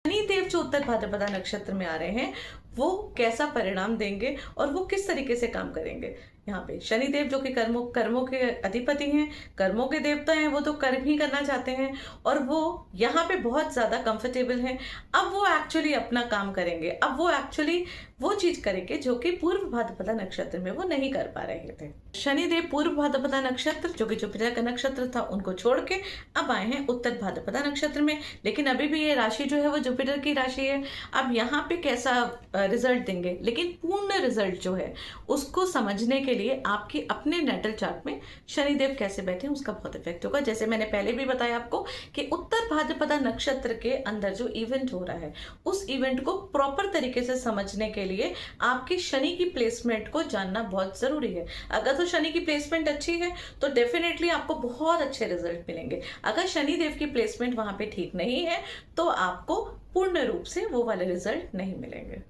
शनिदेव जो उत्तर भाद्रपदा नक्षत्र में आ रहे हैं वो कैसा परिणाम देंगे और वो किस तरीके से काम करेंगे। यहाँ पे शनिदेव जो कि कर्मों कर्मों के अधिपति हैं, कर्मों के देवता हैं, वो तो कर्म ही करना चाहते हैं और वो यहाँ पे बहुत ज्यादा कंफर्टेबल हैं। अब वो एक्चुअली अपना काम करेंगे, अब वो एक्चुअली वो चीज करेंगे जो कि पूर्व भाद्रपदा नक्षत्र में वो नहीं कर पा रहे थे। शनिदेव पूर्व भाद्रपदा नक्षत्र जो कि जुपिटर का नक्षत्र था उनको छोड़ के अब आए हैं उत्तर भाद्रपदा नक्षत्र में, लेकिन अभी भी ये राशि जो है वो जुपिटर की राशि है। अब यहाँ पे कैसा रिजल्ट देंगे, लेकिन पूर्ण रिजल्ट जो है उसको समझने के लिए आपकी अपने नेटल चार्ट में शनिदेव कैसे बैठे हैं उसका बहुत इफेक्ट होगा। जैसे मैंने पहले भी बताया आपको कि उत्तर भाद्रपदा नक्षत्र के अंदर जो इवेंट हो रहा है उस इवेंट को प्रॉपर तरीके से समझने के लिए आपकी शनि की प्लेसमेंट को जानना बहुत जरूरी है। अगर तो शनि की प्लेसमेंट अच्छी है तो डेफिनेटली आपको बहुत अच्छे रिजल्ट मिलेंगे। अगर शनिदेव की प्लेसमेंट वहां पे ठीक नहीं है तो आपको पूर्ण रूप से वो वाले रिजल्ट नहीं मिलेंगे।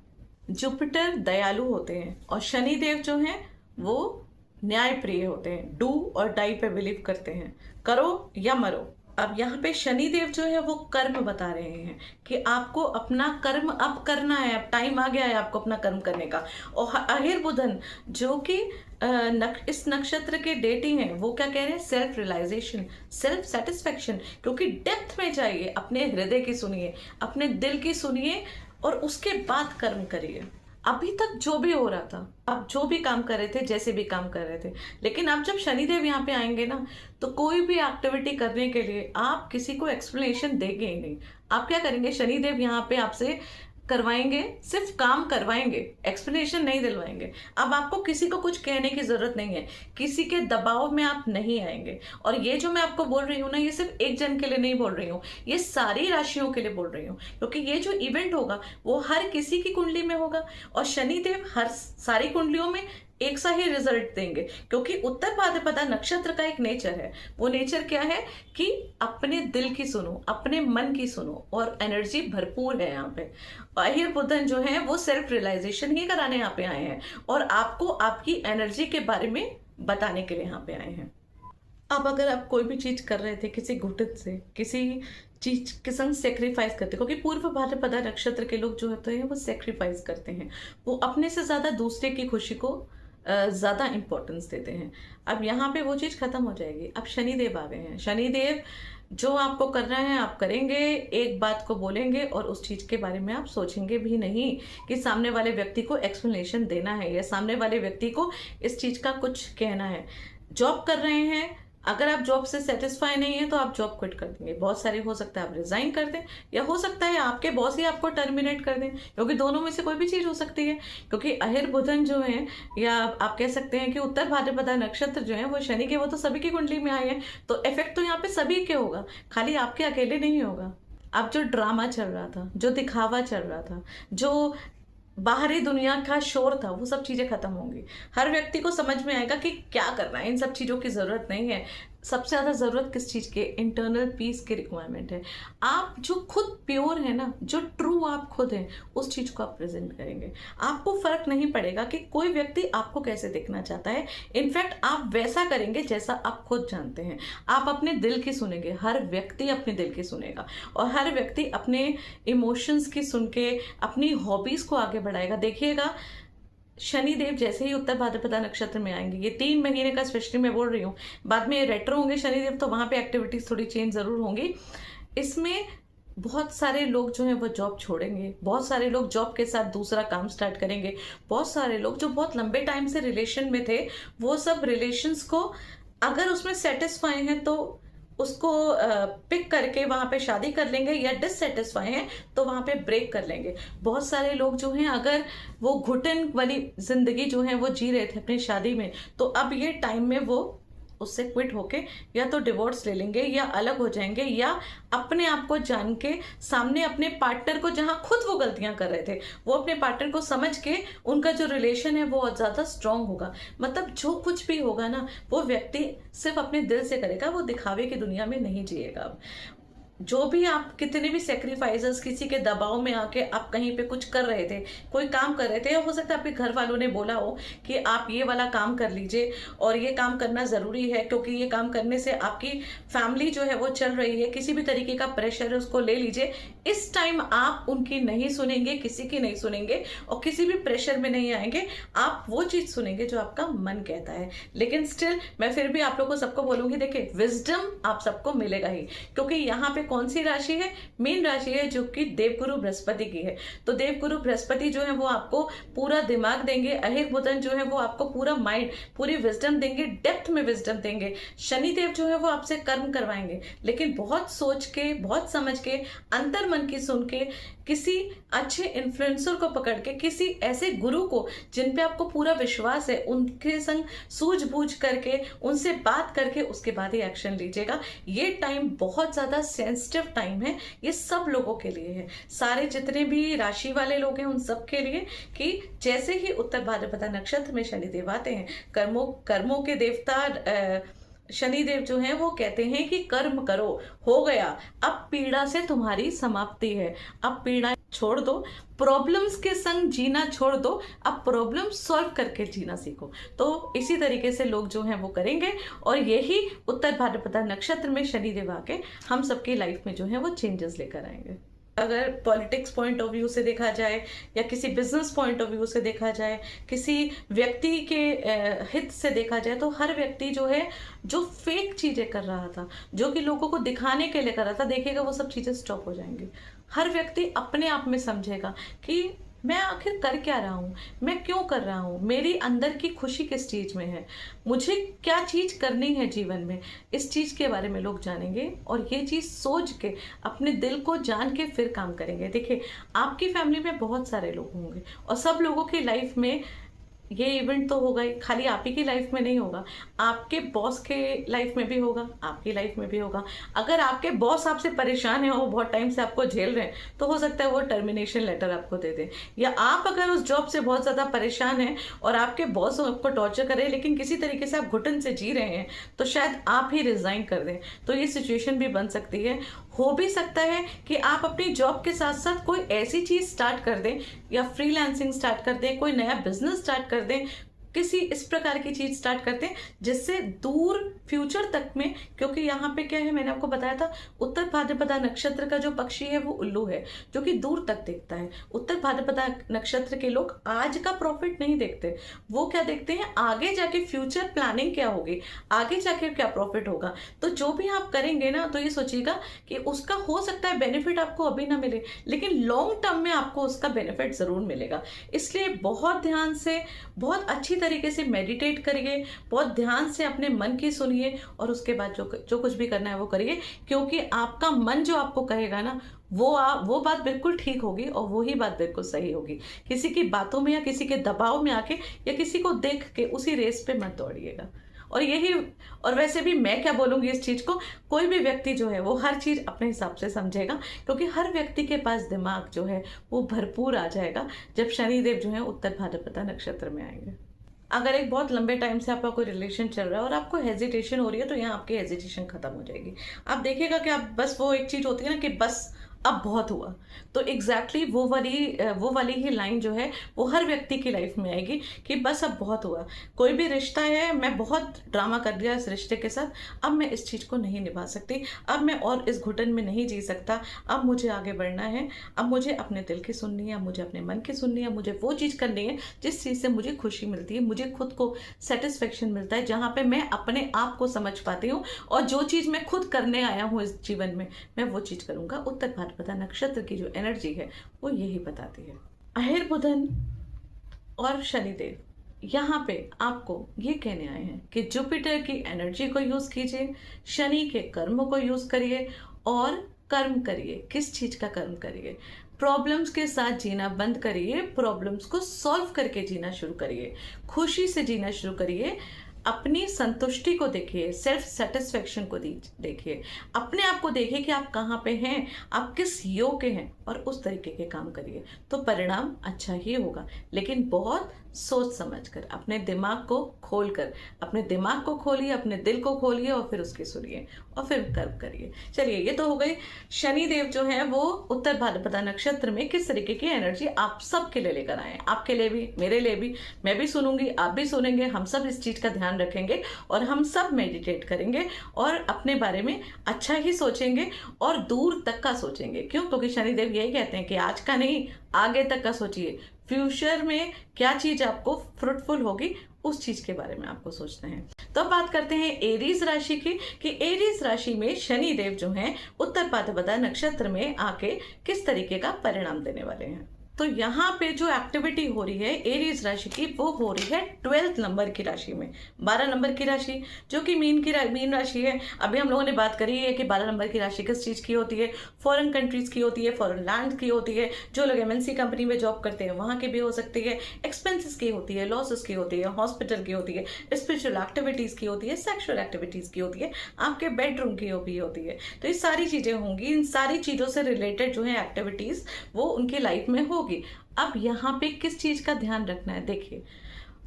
जुपिटर दयालु होते हैं और शनिदेव जो हैं वो न्याय प्रिय होते हैं, डू और डाई पे बिलीव करते हैं, करो या मरो। अब यहाँ पे शनिदेव जो है वो कर्म बता रहे हैं कि आपको अपना कर्म अब करना है, अब टाइम आ गया है आपको अपना कर्म करने का। और अहिर बुधन जो कि इस नक्षत्र के डेटी हैं वो क्या कह रहे हैं, सेल्फ रियलाइजेशन, सेल्फ सेटिस्फेक्शन, क्योंकि डेप्थ में जाइए, अपने हृदय की सुनिए, अपने दिल की सुनिए और उसके बाद कर्म करिए। अभी तक जो भी हो रहा था, आप जो भी काम कर रहे थे, जैसे भी काम कर रहे थे, लेकिन अब जब शनिदेव यहाँ पे आएंगे ना तो कोई भी एक्टिविटी करने के लिए आप किसी को एक्सप्लेनेशन देंगे ही नहीं। आप क्या करेंगे, शनिदेव यहाँ पे आपसे करवाएंगे, सिर्फ काम करवाएंगे, एक्सप्लेनेशन नहीं दिलवाएंगे। अब आपको किसी को कुछ कहने की जरूरत नहीं है, किसी के दबाव में आप नहीं आएंगे। और ये जो मैं आपको बोल रही हूँ ना, ये सिर्फ एक जन के लिए नहीं बोल रही हूँ, ये सारी राशियों के लिए बोल रही हूँ, क्योंकि ये जो इवेंट होगा वो हर किसी की कुंडली में होगा और शनिदेव हर सारी कुंडलियों में एक सा ही रिजल्ट देंगे। क्योंकि उत्तर भाद्रपदा नक्षत्र का एक नेचर है, वो नेचर क्या है कि अपने दिल की सुनो, अपने मन की सुनो और एनर्जी भरपूर है यहाँ पे। अहिर बुधन जो है वो सेल्फ रियलाइजेशन ही कराने यहाँ पे आए हैं और आपको आपकी एनर्जी के बारे में बताने के लिए यहाँ पे आए हैं। अब अगर आप कोई भी चीज कर रहे थे किसी घुटन से, किसी चीज के संग सेक्रीफाइस करते, क्योंकि पूर्व भाद्रपदा नक्षत्र के लोग जो होते हैं वो सेक्रीफाइस करते हैं, वो अपने से ज्यादा दूसरे की खुशी को ज्यादा इंपॉर्टेंस देते हैं। अब यहाँ पे वो चीज खत्म हो जाएगी। अब शनिदेव आ गए हैं, शनिदेव जो आपको करना है आप करेंगे, एक बात को बोलेंगे और उस चीज के बारे में आप सोचेंगे भी नहीं कि सामने वाले व्यक्ति को एक्सप्लेनेशन देना है या सामने वाले व्यक्ति को इस चीज का कुछ कहना है। जॉब कर रहे हैं, अगर आप जॉब से सेटिस्फाई नहीं है तो आप जॉब क्विट कर देंगे। बहुत सारे हो सकता है आप रिजाइन कर दें या हो सकता है आपके बॉस ही आपको टर्मिनेट कर दें, क्योंकि दोनों में से कोई भी चीज हो सकती है। क्योंकि अहिर बुधन जो है, या आप कह सकते हैं कि उत्तर भाद्रपदा नक्षत्र जो है वो शनि के, वो तो सभी की कुंडली में आए हैं, तो इफेक्ट तो यहाँ पे सभी के होगा, खाली आपके अकेले नहीं होगा। अब जो ड्रामा चल रहा था, जो दिखावा चल रहा था, जो बाहरी दुनिया का शोर था, वो सब चीजें खत्म होंगी। हर व्यक्ति को समझ में आएगा कि क्या करना है, इन सब चीजों की जरूरत नहीं है। सबसे ज्यादा जरूरत किस चीज के, इंटरनल पीस की रिक्वायरमेंट है। आप जो खुद प्योर है ना, जो ट्रू आप खुद हैं, उस चीज को आप प्रेजेंट करेंगे। आपको फर्क नहीं पड़ेगा कि कोई व्यक्ति आपको कैसे देखना चाहता है, इनफैक्ट आप वैसा करेंगे जैसा आप खुद जानते हैं। आप अपने दिल की सुनेंगे, हर व्यक्ति अपने दिल की सुनेगा और हर व्यक्ति अपने इमोशंस की सुन के अपनी हॉबीज को आगे बढ़ाएगा। देखिएगा, शनिदेव जैसे ही उत्तर भाद्रपदा नक्षत्र में आएंगे, ये 3 महीने का स्पेशली मैं बोल रही हूँ, बाद में रेट्रो होंगे शनिदेव, तो वहां पे एक्टिविटीज थोड़ी चेंज जरूर होंगी। इसमें बहुत सारे लोग जो हैं वो जॉब छोड़ेंगे, बहुत सारे लोग जॉब के साथ दूसरा काम स्टार्ट करेंगे, बहुत सारे लोग जो बहुत लंबे टाइम से रिलेशन में थे वो सब रिलेशंस को अगर उसमें सेटिस्फाई हैं तो उसको पिक करके वहां पे शादी कर लेंगे, या डिससेटिस्फाई हैं तो वहां पे ब्रेक कर लेंगे। बहुत सारे लोग जो हैं अगर वो घुटन वाली जिंदगी जो है वो जी रहे थे अपनी शादी में, तो अब ये टाइम में वो उससे क्विट होके या तो डिवोर्स ले लेंगे या अलग हो जाएंगे, या अपने आप को जान के सामने अपने पार्टनर को, जहां खुद वो गलतियां कर रहे थे, वो अपने पार्टनर को समझ के उनका जो रिलेशन है वो और ज्यादा स्ट्रांग होगा। मतलब जो कुछ भी होगा ना, वो व्यक्ति सिर्फ अपने दिल से करेगा, वो दिखावे की दुनिया में नहीं जिएगा। जो भी आप कितने भी सेक्रीफाइसेस, किसी के दबाव में आके आप कहीं पे कुछ कर रहे थे, कोई काम कर रहे थे, या हो सकता है आपके घर वालों ने बोला हो कि आप ये वाला काम कर लीजिए और ये काम करना ज़रूरी है क्योंकि ये काम करने से आपकी फैमिली जो है वो चल रही है, किसी भी तरीके का प्रेशर है उसको ले लीजिए। इस टाइम आप उनकी नहीं सुनेंगे, किसी की नहीं सुनेंगे और किसी भी प्रेशर में नहीं आएंगे। आप वो चीज़ सुनेंगे जो आपका मन कहता है। लेकिन स्टिल मैं फिर भी आप लोगों को सबको बोलूंगी, देखिए विजडम आप सबको मिलेगा ही, क्योंकि यहाँ पे कौन सी राशि है, मीन राशि है, जो कि देवगुरु बृहस्पति की है। तो देवगुरु बृहस्पति जो है वो आपको पूरा दिमाग देंगे, अहिर बुधन जो है वो आपको पूरा माइंड, पूरी विजडम देंगे, डेप्थ में विजडम देंगे। शनिदेव जो है वो आपसे कर्म करवाएंगे, लेकिन बहुत सोच के, बहुत समझ के, अंतर मन की सुन के, किसी अच्छे इन्फ्लुएंसर को पकड़ के, किसी ऐसे गुरु को जिन पे आपको पूरा विश्वास है, उनके संग सूझबूझ करके, उनसे बात करके उसके बाद ही एक्शन लीजिएगा। ये टाइम बहुत ज्यादा सेंसिटिव टाइम है, ये सब लोगों के लिए है, सारे जितने भी राशि वाले लोग हैं उन सब के लिए, कि जैसे ही उत्तर भाद्रपदा नक्षत्र में शनिदेव आते हैं, कर्मों के देवता शनिदेव जो हैं वो कहते हैं कि कर्म करो, हो गया, अब पीड़ा से तुम्हारी समाप्ति है, अब पीड़ा छोड़ दो, प्रॉब्लम्स के संग जीना छोड़ दो, अब प्रॉब्लम सॉल्व करके जीना सीखो। तो इसी तरीके से लोग जो हैं वो करेंगे और यही उत्तर भाद्रपदा नक्षत्र में शनिदेव आके हम सबकी लाइफ में जो है वो चेंजेस लेकर आएंगे। अगर पॉलिटिक्स पॉइंट ऑफ व्यू से देखा जाए या किसी बिजनेस पॉइंट ऑफ व्यू से देखा जाए, किसी व्यक्ति के हित से देखा जाए, तो हर व्यक्ति जो है जो फेक चीजें कर रहा था, जो कि लोगों को दिखाने के लिए कर रहा था, देखिएगा वो सब चीजें स्टॉप हो जाएंगी। हर व्यक्ति अपने आप में समझेगा कि मैं आखिर कर क्या रहा हूँ, मैं क्यों कर रहा हूँ, मेरी अंदर की खुशी किस चीज़ में है, मुझे क्या चीज़ करनी है जीवन में, इस चीज़ के बारे में लोग जानेंगे और ये चीज़ सोच के, अपने दिल को जान के फिर काम करेंगे। देखिए आपकी फैमिली में बहुत सारे लोग होंगे और सब लोगों की लाइफ में ये इवेंट तो होगा ही, खाली आप ही की लाइफ में नहीं होगा, आपके बॉस के लाइफ में भी होगा, आपकी लाइफ में भी होगा। अगर आपके बॉस आपसे परेशान है और बहुत टाइम से आपको झेल रहे हैं, तो हो सकता है वो टर्मिनेशन लेटर आपको दे दें, या आप अगर उस जॉब से बहुत ज़्यादा परेशान हैं और आपके बॉस आपको टॉर्चर करे, लेकिन किसी तरीके से आप घुटन से जी रहे हैं, तो शायद आप ही रिजाइन कर दें। तो ये सिचुएशन भी बन सकती है। हो भी सकता है कि आप अपनी जॉब के साथ साथ कोई ऐसी चीज स्टार्ट कर दें या फ्रीलांसिंग स्टार्ट कर दें, कोई नया बिजनेस स्टार्ट कर दें, किसी इस प्रकार की चीज स्टार्ट करते हैं जिससे दूर फ्यूचर तक में, क्योंकि यहाँ पे क्या है, मैंने आपको बताया था उत्तर भाद्रपदा नक्षत्र का जो पक्षी है वो उल्लू है, जो कि दूर तक देखता है। उत्तर भाद्रपदा नक्षत्र के लोग आज का प्रॉफिट नहीं देखते, वो क्या देखते हैं, आगे जाके फ्यूचर प्लानिंग क्या होगी, आगे जाके क्या प्रॉफिट होगा। तो जो भी आप करेंगे ना, तो ये सोचिएगा कि उसका हो सकता है बेनिफिट आपको अभी ना मिले, लेकिन लॉन्ग टर्म में आपको उसका बेनिफिट जरूर मिलेगा। इसलिए बहुत ध्यान से, बहुत अच्छी तरीके से मेडिटेट करिए, बहुत ध्यान से अपने मन की सुनिए और उसके बाद जो कुछ भी करना है वो करिए, क्योंकि आपका मन जो आपको कहेगा ना, वो बात बिल्कुल ठीक होगी और वो ही बात बिल्कुल सही होगी। किसी की बातों में या किसी के दबाव में आके या किसी को देख के उसी रेस पे मत दौड़िएगा। और वैसे भी मैं क्या बोलूंगी इस चीज को, कोई भी व्यक्ति जो है वो हर चीज अपने हिसाब से समझेगा, क्योंकि हर व्यक्ति के पास दिमाग जो है वो भरपूर आ जाएगा जब शनिदेव जो है उत्तर भाद्रपदा नक्षत्र में आएंगे। अगर एक बहुत लंबे टाइम से आपका कोई रिलेशन चल रहा है और आपको हेजिटेशन हो रही है, तो यहाँ आपकी हेजिटेशन खत्म हो जाएगी। आप देखिएगा कि आप बस, वो एक चीज होती है ना कि बस अब बहुत हुआ, तो एग्जैक्टली वो वाली ही लाइन जो है वो हर व्यक्ति की लाइफ में आएगी कि बस अब बहुत हुआ। कोई भी रिश्ता है, मैं बहुत ड्रामा कर दिया इस रिश्ते के साथ, अब मैं इस चीज़ को नहीं निभा सकती, अब मैं और इस घुटन में नहीं जी सकता, अब मुझे आगे बढ़ना है, अब मुझे अपने दिल की सुननी है, मुझे अपने मन की सुननी है, मुझे वो चीज़ करनी है जिस चीज़ से मुझे खुशी मिलती है, मुझे खुद को सेटिस्फेक्शन मिलता है, जहाँ पे मैं अपने आप को समझ पाती हूँ और जो चीज़ मैं खुद करने आया हूँ इस जीवन में, मैं वो चीज़ करूँगा। उत्तर भाद्रपदा नक्षत्र की जो एनर्जी है वो यही बताती है। अहिर बुधन और शनिदेव यहाँ पे आपको ये कहने आए हैं कि जुपिटर की एनर्जी को यूज कीजिए, शनि के कर्मों को यूज करिए और कर्म करिए। किस चीज का कर्म करिए? प्रॉब्लम्स के साथ जीना बंद करिए, प्रॉब्लम्स को सॉल्व करके जीना शुरू करिए, खुशी से जीना शुरू करिए, अपनी संतुष्टि को देखिए, सेल्फ सेटिस्फेक्शन को देखिए, अपने आप को देखिए कि आप कहाँ पे हैं, आप किस योग के हैं और उस तरीके के काम करिए, तो परिणाम अच्छा ही होगा। लेकिन बहुत सोच समझकर, अपने दिमाग को खोलकर, अपने दिमाग को खोलिए, अपने दिल को खोलिए और फिर उसकी सुनिए और फिर कर्म करिए। चलिए, ये तो हो गई शनि देव जो है वो उत्तर भाद्रपदा नक्षत्र में किस तरीके की एनर्जी आप सबके लिए लेकर आए, आपके लिए भी, मेरे लिए भी। मैं भी सुनूंगी, आप भी सुनेंगे, हम सब इस चीज का ध्यान रखेंगे और हम सब मेडिटेट करेंगे और अपने बारे में अच्छा ही सोचेंगे और दूर तक का सोचेंगे। क्यों? क्योंकि शनिदेव यही कहते हैं कि आज का नहीं, आगे तक का सोचिए। फ्यूचर में क्या चीज आपको फ्रूटफुल होगी, उस चीज के बारे में आपको सोचना है। तो अब बात करते हैं एरीज राशि की, कि एरीज राशि में शनि देव जो हैं उत्तर भाद्रपदा नक्षत्र में आके किस तरीके का परिणाम देने वाले हैं। तो यहाँ पे जो एक्टिविटी हो रही है एरीज राशि की, वो हो रही है 12th नंबर की राशि में, 12 नंबर की राशि जो कि मीन राशि है। अभी हम लोगों ने बात करी है कि 12 नंबर की राशि किस चीज़ की होती है, फॉरेन कंट्रीज की होती है, फॉरेन लैंड की होती है, जो लोग एमएनसी कंपनी में जॉब करते हैं वहाँ की भी हो सकती है, एक्सपेंसेस की होती है, लॉसेस की होती है, हॉस्पिटल की होती है, स्पिरिचुअल एक्टिविटीज़ की होती है, सेक्शुअल एक्टिविटीज़ की होती है, आपके बेडरूम की भी होती है। तो ये सारी चीज़ें होंगी, इन सारी चीज़ों से रिलेटेड जो है एक्टिविटीज़ वो उनकी लाइफ में होगी। अब यहाँ पे किस चीज का ध्यान रखना है, देखिए,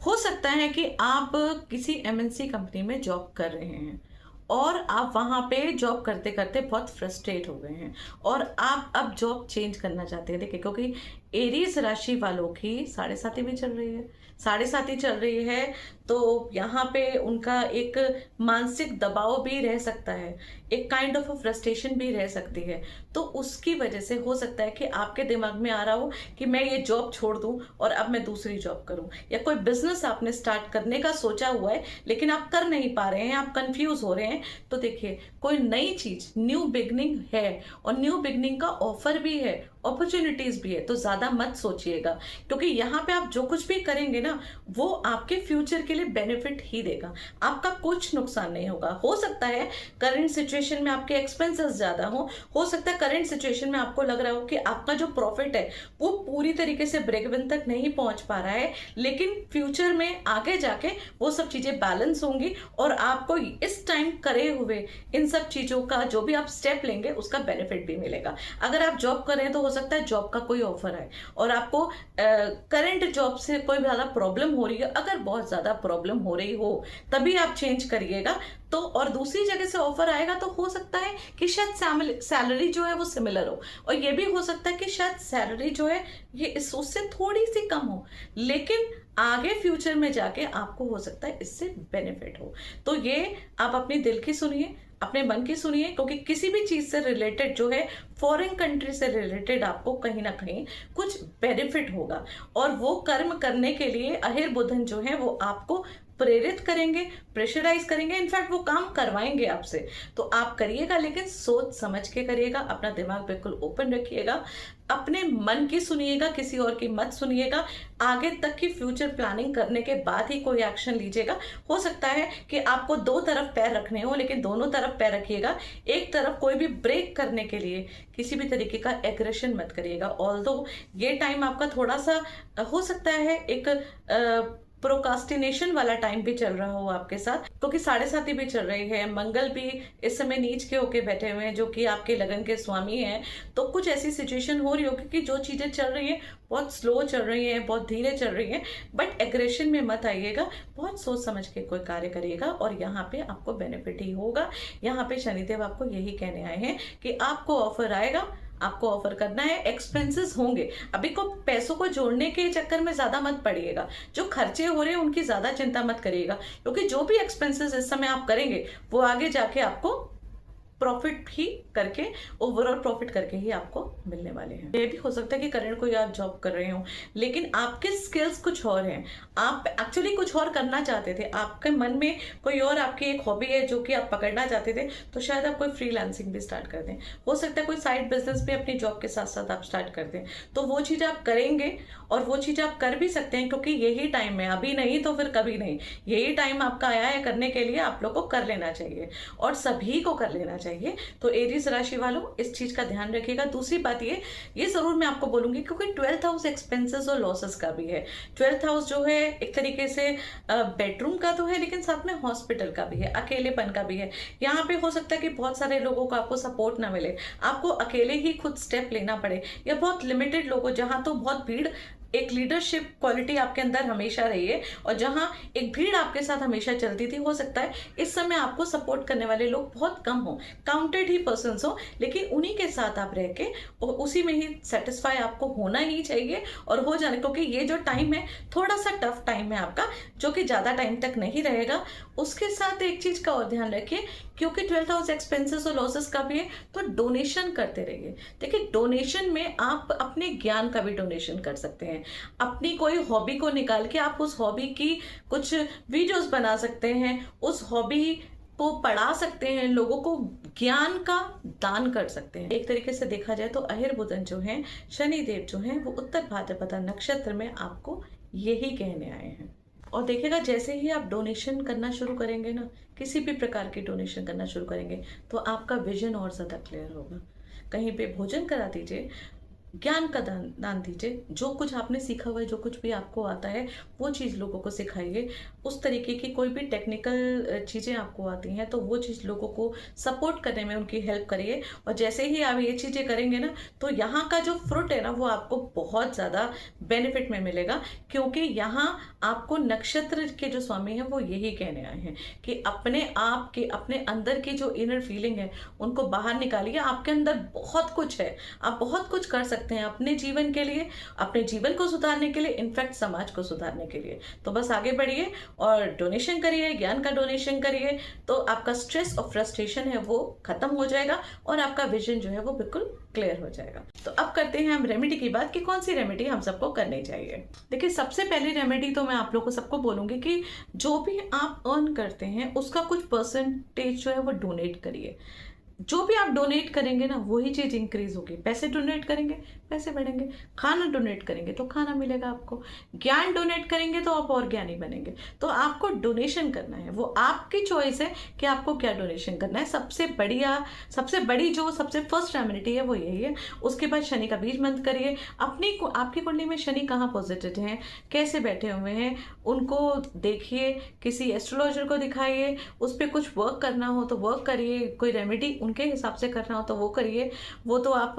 हो सकता है कि आप किसी एमएनसी कंपनी में जॉब कर रहे हैं और आप वहां पे जॉब करते करते बहुत फ्रस्ट्रेट हो गए हैं और आप अब जॉब चेंज करना चाहते हैं। देखिए, क्योंकि एरीज राशि वालों की 7.5 भी चल रही है, 7.5 चल रही है, तो यहाँ पे उनका एक मानसिक दबाव भी रह सकता है, एक काइंड ऑफ फ्रस्ट्रेशन भी रह सकती है। तो उसकी वजह से हो सकता है कि आपके दिमाग में आ रहा हो कि मैं ये जॉब छोड़ दूं और अब मैं दूसरी जॉब करूं, या कोई बिजनेस आपने स्टार्ट करने का सोचा हुआ है लेकिन आप कर नहीं पा रहे हैं, आप कंफ्यूज हो रहे हैं। तो देखिए, कोई नई चीज, न्यू बिगनिंग है और न्यू बिगनिंग का ऑफर भी है, अपॉर्चुनिटीज भी है। तो ज्यादा मत सोचिएगा, क्योंकि यहाँ पे आप जो कुछ भी करेंगे ना वो आपके फ्यूचर के लिए बेनिफिट ही देगा, आपका कुछ नुकसान नहीं होगा। हो सकता है करंट सिचुएशन में आपके एक्सपेंसेस ज्यादा हो सकता है करंट सिचुएशन में आपको लग रहा हो कि आपका जो प्रॉफिट है वो पूरी तरीके से ब्रेक इवन तक नहीं पहुंच पा रहा है, लेकिन फ्यूचर में आगे जाके वो सब चीजें बैलेंस होंगी और आपको इस टाइम करे हुए इन सब चीजों का जो भी आप स्टेप लेंगे उसका बेनिफिट भी मिलेगा। अगर आप जॉब कर रहे हैं तो हो सकता है जॉब का कोई ऑफर है और आपको करंट जॉब से कोई ज्यादा प्रॉब्लम हो रही है, अगर बहुत ज्यादा प्रॉब्लम हो रही हो तभी आप चेंज करिएगा। तो और दूसरी जगह से ऑफर आएगा तो हो सकता है कि शायद सैलरी जो है वो सिमिलर हो, और ये भी हो सकता है कि शायद सैलरी जो है ये उससे थोड़ी सी कम हो, लेकिन आगे फ्यूचर में जाके आपको हो सकता है इससे बेनिफिट हो। तो ये आप अपनी दिल की सुनिए, अपने मन की सुनिए, क्योंकि किसी भी चीज से रिलेटेड जो है, फॉरेन कंट्री से रिलेटेड आपको कहीं ना कहीं कुछ बेनिफिट होगा और वो कर्म करने के लिए अहिर बुधन जो है वो आपको प्रेरित करेंगे, प्रेशराइज करेंगे, इनफैक्ट वो काम करवाएंगे आपसे। तो आप करिएगा, लेकिन सोच समझ के करिएगा, अपना दिमाग बिल्कुल ओपन रखिएगा, अपने मन की सुनिएगा, किसी और की मत सुनिएगा। आगे तक की फ्यूचर प्लानिंग करने के बाद ही कोई एक्शन लीजिएगा। हो सकता है कि आपको दो तरफ पैर रखने हो, लेकिन दोनों तरफ पैर रखिएगा। एक तरफ कोई भी ब्रेक करने के लिए किसी भी तरीके का एग्रेशन मत करिएगा। ऑल्दो ये टाइम आपका थोड़ा सा हो सकता है एक प्रोकास्टिनेशन वाला टाइम भी चल रहा हो आपके साथ, क्योंकि 7.5 भी चल रही है, मंगल भी इस समय नीच के होके बैठे हुए हैं जो कि आपके लगन के स्वामी हैं। तो कुछ ऐसी सिचुएशन हो रही होगी कि जो चीजें चल रही हैं बहुत स्लो चल रही हैं, बहुत धीरे चल रही हैं, बट एग्रेशन में मत आइएगा, बहुत सोच समझ के कोई कार्य करिएगा और यहाँ पे आपको बेनिफिट ही होगा। यहाँ पे शनिदेव आपको यही कहने आए हैं कि आपको ऑफर आएगा, आपको ऑफर करना है, एक्सपेंसेस होंगे। अभी को पैसों को जोड़ने के चक्कर में ज्यादा मत पड़िएगा, जो खर्चे हो रहे हैं उनकी ज्यादा चिंता मत करिएगा, क्योंकि जो भी एक्सपेंसेस इस समय आप करेंगे वो आगे जाके आपको प्रॉफिट ही करके, ओवरऑल प्रॉफिट करके ही आपको मिलने वाले हैं। ये भी हो सकता है कि करंट कोई आप जॉब कर रहे हो लेकिन आपके स्किल्स कुछ और हैं, आप एक्चुअली कुछ और करना चाहते थे, आपके मन में कोई और आपकी एक हॉबी है जो कि आप पकड़ना चाहते थे, तो शायद आप कोई फ्रीलांसिंग भी स्टार्ट कर दें। हो सकता है कोई साइड बिजनेस भी अपनी जॉब के साथ साथ आप स्टार्ट कर दें। तो वो चीज आप करेंगे और वो चीज आप कर भी सकते हैं, क्योंकि यही टाइम है, अभी नहीं तो फिर कभी नहीं, यही टाइम आपका आया है करने के लिए। आप लोग को कर लेना चाहिए और सभी को कर लेना चाहिए। तो एरीज राशि वालों इस चीज का ध्यान रखिएगा। दूसरी बात ये जरूर मैं आपको बोलूंगी, क्योंकि 12th हाउस एक्सपेंसेस और लॉसेस का भी है। 12th हाउस जो है एक तरीके से बेडरूम का तो है, लेकिन साथ में हॉस्पिटल का भी है, अकेलेपन का भी है। यहाँ पे हो सकता है कि बहुत सारे लोगों को आपको सपोर्ट ना मिले, आपको अकेले ही खुद स्टेप लेना पड़े, या बहुत लिमिटेड लोगों, जहां तो बहुत भीड़ एक लीडरशिप क्वालिटी आपके अंदर हमेशा रही है, और जहां एक भीड़ आपके साथ हमेशा चलती थी, हो सकता है इस समय आपको सपोर्ट करने वाले लोग बहुत कम हो, काउंटेड ही पर्सन्स हो, लेकिन उन्हीं के साथ आप रह के और उसी में ही सेटिस्फाई आपको होना ही चाहिए और हो जाने, क्योंकि ये जो टाइम है थोड़ा सा टफ टाइम है आपका, जो कि ज्यादा टाइम तक नहीं रहेगा। उसके साथ एक चीज का और ध्यान रखिए, क्योंकि 12th हाउस एक्सपेंसेस और लॉसेस का भी है, तो डोनेशन करते रहिए। देखिए, डोनेशन में आप अपने ज्ञान का भी डोनेशन कर सकते हैं। अपनी कोई हॉबी को निकाल के आप उस हॉबी की कुछ वीडियोस बना सकते हैं, उस हॉबी को पढ़ा सकते हैं, लोगों को ज्ञान का दान कर सकते हैं। एक तरीके से देखा जाए तो अहिर बुधन जो है, शनि देव जो है, वो उत्तर भाद्रपदा नक्षत्र में आपको यही कहने आए हैं। और देखिएगा, जैसे ही आप डोनेशन करना शुरू करेंगे ना, किसी भी प्रकार की डोनेशन करना शुरू करेंगे, तो आपका विजन और ज़्यादा क्लियर होगा। कहीं पे भोजन करा दीजिए, ज्ञान का दान दीजिए, जो कुछ आपने सीखा हुआ है, जो कुछ भी आपको आता है, वो चीज़ लोगों को सिखाइए। उस तरीके की कोई भी टेक्निकल चीज़ें आपको आती हैं, तो वो चीज़ लोगों को सपोर्ट करने में उनकी हेल्प करिए। और जैसे ही आप ये चीज़ें करेंगे ना, तो यहाँ का जो फ्रूट है ना, वो आपको बहुत ज़्यादा बेनिफिट में मिलेगा, क्योंकि यहाँ आपको नक्षत्र के जो स्वामी हैं वो यही कहने आए हैं कि अपने आप के, अपने अंदर की जो इनर फीलिंग है, उनको बाहर निकालिए। आपके अंदर बहुत कुछ है, आप बहुत कुछ कर सकते हैं अपने जीवन के लिए, अपने जीवन को सुधारने के लिए, इनफैक्ट समाज को सुधारने के लिए। तो बस आगे बढ़िए और डोनेशन करिए, ज्ञान का डोनेशन करिए, तो आपका स्ट्रेस और फ्रस्ट्रेशन है वो खत्म हो जाएगा और आपका विजन जो है वो बिल्कुल क्लियर हो जाएगा। तो अब करते हैं हम रेमेडी की बात कि कौन सी रेमेडी हम सबको करनी चाहिए। देखिए, सबसे पहली रेमेडी तो मैं आप लोगों को सबको बोलूंगी कि जो भी आप अर्न करते हैं उसका कुछ परसेंटेज जो है वो डोनेट करिए। जो भी आप डोनेट करेंगे ना, वही चीज इंक्रीज होगी। पैसे डोनेट करेंगे, पैसे बढ़ेंगे। खाना डोनेट करेंगे तो खाना मिलेगा आपको। ज्ञान डोनेट करेंगे तो आप और ज्ञानी बनेंगे। तो आपको डोनेशन करना है, वो आपकी चॉइस है कि आपको क्या डोनेशन करना है। सबसे बड़ी जो सबसे फर्स्ट रेमेडी है वो यही है। उसके बाद शनि का बीज मंत्र करिए। आपकी कुंडली में शनि कहाँ पॉजिटिव हैं, कैसे बैठे हुए हैं, उनको देखिए, किसी एस्ट्रोलॉजर को दिखाइए, उस पर कुछ वर्क करना हो तो वर्क करिए, कोई रेमेडी उनके हिसाब से करना हो तो वो करिए। वो तो आप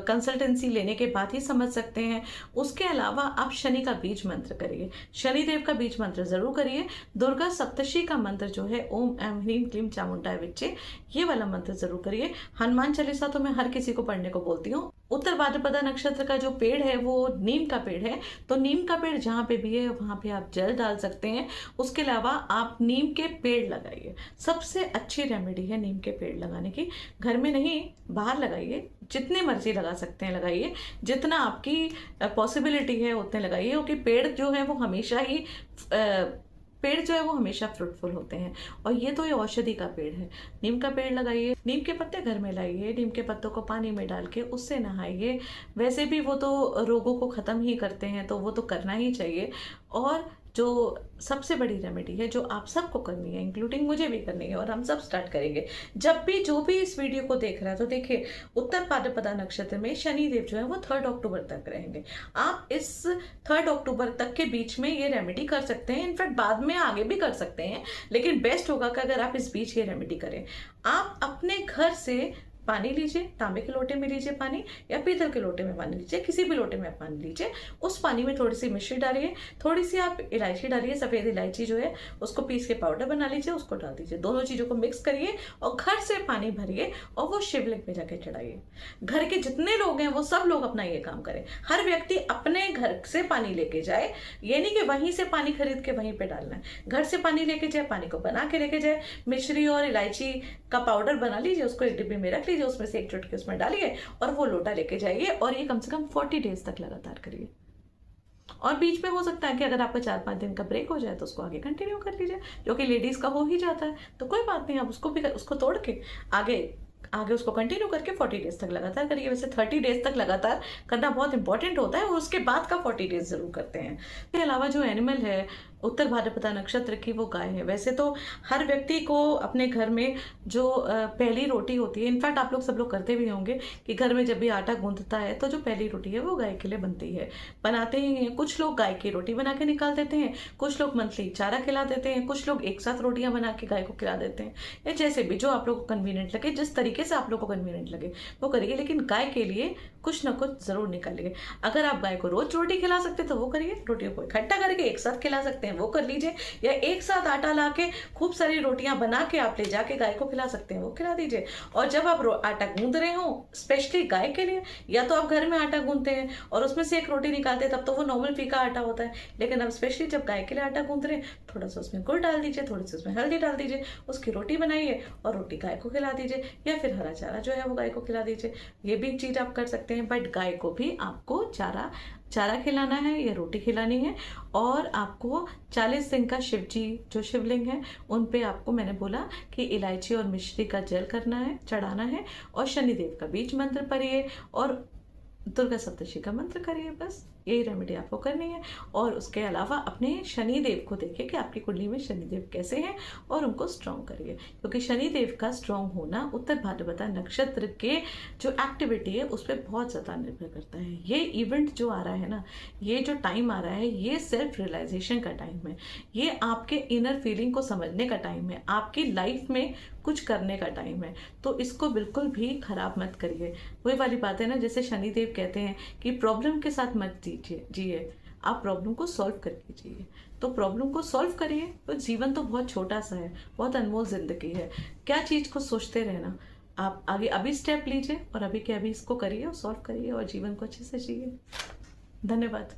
कंसल्टेंसी लेने के बाद ही समझ सकते हैं। उसके अलावा आप शनि का बीज मंत्र करिए, शनिदेव का बीज मंत्र जरूर करिए। दुर्गा सप्तशी का मंत्र जो है, ओम ऐं ह्रीं क्लीं चामुंडाय विच्चे, ये वाला मंत्र जरूर करिए। हनुमान चालीसा तो मैं हर किसी को पढ़ने को बोलती हूँ। उत्तर भाद्रपदा नक्षत्र का जो पेड़ है वो नीम का पेड़ है, तो नीम का पेड़ जहाँ पे भी है वहाँ पे आप जल डाल सकते हैं। उसके अलावा आप नीम के पेड़ लगाइए। सबसे अच्छी रेमेडी है नीम के पेड़ लगाने की। घर में नहीं, बाहर लगाइए, जितने मर्जी लगा सकते हैं लगाइए, जितना आपकी पॉसिबिलिटी है उतने लगाइए, क्योंकि पेड़ जो है वो हमेशा ही फ्रूटफुल होते हैं। और ये तो ये औषधि का पेड़ है। नीम का पेड़ लगाइए, नीम के पत्ते घर में लाइए, नीम के पत्तों को पानी में डाल के उससे नहाइए। वैसे भी वो तो रोगों को खत्म ही करते हैं, तो वो तो करना ही चाहिए। और जो सबसे बड़ी रेमेडी है जो आप सबको करनी है, इंक्लूडिंग मुझे भी करनी है, और हम सब स्टार्ट करेंगे। जब भी जो भी इस वीडियो को देख रहा है, तो देखिए, उत्तर भाद्रपदा नक्षत्र में शनि देव जो है वो 3 अक्टूबर तक रहेंगे। आप इस 3 अक्टूबर तक के बीच में ये रेमेडी कर सकते हैं। इनफैक्ट बाद में आगे भी कर सकते हैं, लेकिन बेस्ट होगा कि अगर आप इस बीच ये रेमेडी करें। आप अपने घर से पानी लीजिए, तांबे के लोटे में लीजिए पानी, या पीतल के लोटे में पानी लीजिए, किसी भी लोटे में पानी लीजिए। उस पानी में थोड़ी सी मिश्री डालिए, थोड़ी सी आप इलायची डालिए, सफेद इलायची जो है उसको पीस के पाउडर बना लीजिए, उसको डाल दीजिए। दोनों चीजों को मिक्स करिए और घर से पानी भरिए और वो शिवलिंग पे जाके चढ़ाइए। घर के जितने लोग हैं वो सब लोग अपना ये काम करें। हर व्यक्ति अपने घर से पानी लेके जाए, ये नहीं कि वहीं से पानी खरीद के वहीं पे डालना है। घर से पानी लेके जाए, पानी को बना के लेके जाए, मिश्री और इलायची का पाउडर बना लीजिए, उसको एक डिब्बे में रख लीजिए, उसमें से एक चुटकी उसमें डालिए और वो लोटा लेके जाइए। और ये कम से कम 40 डेज तक लगातार करिए। और बीच में हो सकता है कि अगर आपका 4-5 दिन का ब्रेक हो जाए तो उसको आगे कंटिन्यू कर लीजिए, जो कि लेडीज का हो ही जाता है, तो कोई बात नहीं, आप उसको तोड़ के आगे उसको कंटिन्यू करके 40 डेज तक लगातार करिए। वैसे 30 डेज तक लगातार करना बहुत इंपॉर्टेंट होता है, और उसके बाद का 40 डेज जरूर करते हैं। इसके अलावा जो एनिमल है उत्तर भाद्रपदा नक्षत्र की, वो गाय है। वैसे तो हर व्यक्ति को अपने घर में जो पहली रोटी होती है, इनफैक्ट आप लोग सब लोग करते भी होंगे कि घर में जब भी आटा गूंथता है तो जो पहली रोटी है वो गाय के लिए बनती है, बनाते ही हैं। कुछ लोग गाय की रोटी बना के निकाल देते हैं, कुछ लोग मंथली चारा खिला देते हैं, कुछ लोग एक साथ रोटियां बना के गाय को खिला देते हैं, या जैसे भी जो आप लोग को कन्वीनियंट लगे, जिस तरीके तरीके से आप लोग को कन्वीनियंट लगे वो करिए, लेकिन गाय के लिए कुछ ना कुछ जरूर निकालिए। अगर आप गाय को रोज रोटी खिला सकते हैं तो वो करिए, रोटियों को इकट्ठा करके एक साथ खिला सकते हैं वो कर लीजिए, या एक साथ आटा ला के खूब सारी रोटियां बना के आप ले जाके गाय को खिला सकते हैं वो खिला दीजिए। और जब आप आटा गूंद रहे हो स्पेशली गाय के लिए, या तो आप घर में आटा गूंदते हैं और उसमें से एक रोटी निकालते हैं तब तो वो नॉर्मल फीका आटा होता है, लेकिन अब स्पेशली जब गाय के लिए आटा गूंद रहे हैं थोड़ा सा उसमें गुड़ डाल दीजिए, थोड़ी सी उसमें हल्दी डाल दीजिए, उसकी रोटी बनाइए और रोटी गाय को खिला दीजिए, या फिर हरा चारा जो है वो गाय को खिला दीजिए। ये भी चीज आप कर सकते हैं, बट गाय को भी आपको चारा खिलाना है या रोटी खिलानी है। और आपको 40 दिन का शिव जी जो शिवलिंग है उन पे आपको मैंने बोला कि इलायची और मिश्री का जल करना है, चढ़ाना है, और शनिदेव का बीज मंत्र पढ़िए और दुर्गा सप्तशती का मंत्र करिए। बस यही रेमेडी आपको करनी है। और उसके अलावा अपने शनिदेव को देखिए कि आपकी कुंडली में शनिदेव कैसे हैं और उनको स्ट्रॉन्ग करिए, क्योंकि शनिदेव का स्ट्रॉन्ग होना उत्तर भाद्रपदा नक्षत्र के जो एक्टिविटी है उस पर बहुत ज़्यादा निर्भर करता है। ये इवेंट जो आ रहा है ना, ये जो टाइम आ रहा है, ये सेल्फ रियलाइजेशन का टाइम है, ये आपके इनर फीलिंग को समझने का टाइम है, आपकी लाइफ में कुछ करने का टाइम है। तो इसको बिल्कुल भी खराब मत करिए। वही वाली बात है ना, जैसे शनिदेव कहते हैं कि प्रॉब्लम के साथ मत जिए, आप प्रॉब्लम को सॉल्व करके जिए। तो प्रॉब्लम को सॉल्व करिए, तो जीवन तो बहुत छोटा सा है, बहुत अनमोल जिंदगी है, क्या चीज को सोचते रहना। आप आगे अभी स्टेप लीजिए और अभी के अभी इसको करिए और सॉल्व करिए और जीवन को अच्छे से जिए। धन्यवाद।